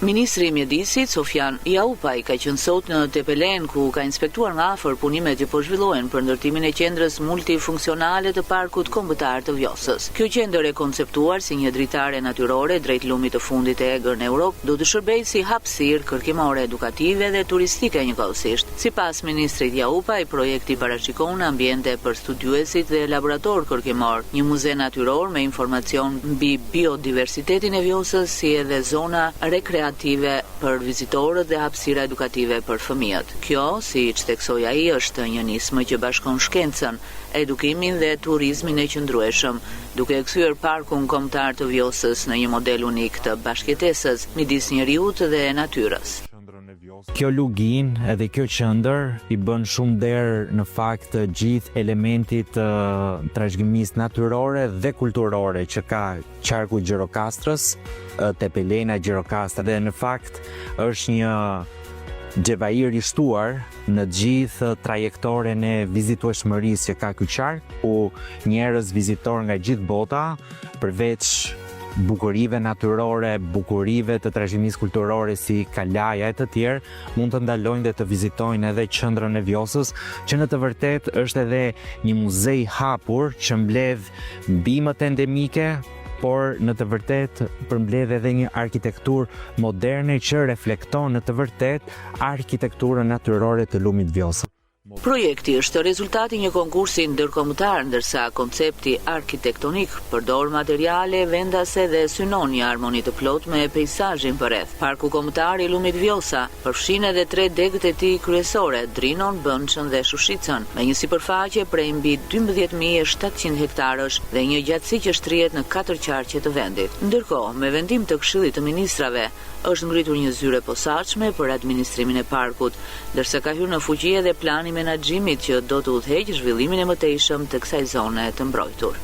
Ministri i Mjedisit, Sofjan Jaupaj, ka qenë sot në Tepelen, ku ka inspektuar nga afër punimet që po zhvillohen për ndërtimin e qendrës multifunksionale të parkut kombëtar të Vjosës. Kjo qendër e konceptuar si një dritare natyrore drejt lumit të fundit të egër në Europë, do të shërbejë si hapësirë kërkimore edukative dhe turistike njëkohësisht. Sipas ministrit Jaupaj, projekti parashikon ambiente për studiuesit dhe laborator kërkimor, një muze natyror me informacion mbi biodiversitetin e Vjosës, si edhe zona rekreative për vizitorët dhe hapësira edukative për fëmijët. Kjo, siç theksoi ai, është një nismë që bashkon shkencën, edukimin dhe turizmin e qëndrueshëm, duke e kthyer parkun kombëtar të Vjosës në një model unik të bashkëjetesës midis njeriut dhe natyrës. Kjo lugin edhe kjo qendër i bën shumë derë në fakt të gjithë elementit të trashëgimisë natyrore dhe kulturore që ka qarku Gjirokastrës, Tepelena, Gjirokastra, dhe në fakt është një xhevair i shtuar në gjithë trajektoren e vizitueshmërisë që ka ky qark, ku njerëz vizitor nga gjithë bota, përveç bukurive natyrore, bukurive të trashëgimisë kulturore si kalaja e të tjerë, mund të ndalojnë dhe të vizitojnë edhe qendrën e Vjosës, që në të vërtetë është edhe një muze i hapur që mbledh bimët endemike, por në të vërtetë përmbledh edhe një arkitekturë moderne që reflekton në të vërtetë arkitekturën natyrore të lumit Vjosa. Projekti është rezultati një konkursi ndërkombëtar, ndërsa koncepti arkitektonik përdor materiale vendase dhe synon një harmoni të plot me peizazhin përreth. Parku kombëtar i lumit Vjosa përfshin edhe 3 degët e tij kryesore, Drinon, Bënçën dhe Shushicën, me një sipërfaqe prej mbi 12.700 hektarësh dhe një gjatësi që shtrihet në 4 qarqe të vendit. Ndërkohë, me vendim të Këshillit të Ministrave, është ngritur një zyre posaçme për administrimin e parkut, ndërsa ka hyrë në fuqi edhe plani menaxhimit që do të udhëheqë zhvillimin e mëtejshëm të kësaj zone të mbrojtur.